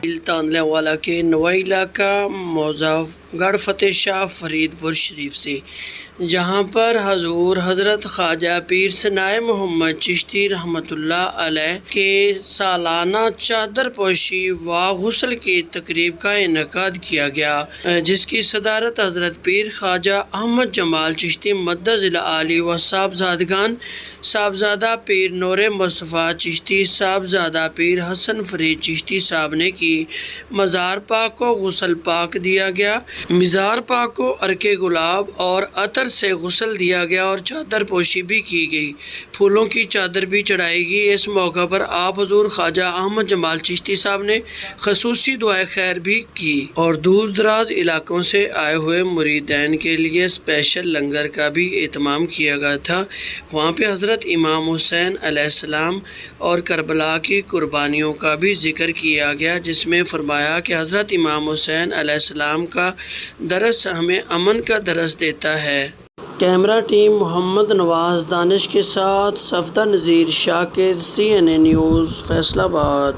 تانلے والا کے نوائی علاقہ موظف گڑھ فتح شاہ فرید پور شریف سے، جہاں پر حضور حضرت خواجہ پیر ثنائے محمد چشتی رحمۃ اللہ علیہ کے سالانہ چادر پوشی و غسل کی تقریب کا انعقاد کیا گیا، جس کی صدارت حضرت پیر خواجہ احمد جمال چشتی مدظ العالی و صاحبزادگان، صاحبزادہ پیر نور مصطفیٰ چشتی، صاحبزادہ پیر حسن فرید چشتی صاحب نے کی۔ مزار پاک کو غسل پاک دیا گیا، مزار پاک کو عرق گلاب اور عطر سے غسل دیا گیا اور چادر پوشی بھی کی گئی، پھولوں کی چادر بھی چڑھائی گئی۔ اس موقع پر آپ حضور خواجہ احمد جمال چشتی صاحب نے خصوصی دعائے خیر بھی کی اور دور دراز علاقوں سے آئے ہوئے مریدین کے لیے اسپیشل لنگر کا بھی اہتمام کیا گیا تھا۔ وہاں پہ حضرت امام حسین علیہ السلام اور کربلا کی قربانیوں کا بھی ذکر کیا گیا، جس میں فرمایا کہ حضرت امام حسین علیہ السلام کا درس ہمیں امن کا درس دیتا ہے۔ کیمرہ ٹیم محمد نواز دانش کے ساتھ صفدر نذیر شاکر، CNN نیوز، فیصل آباد۔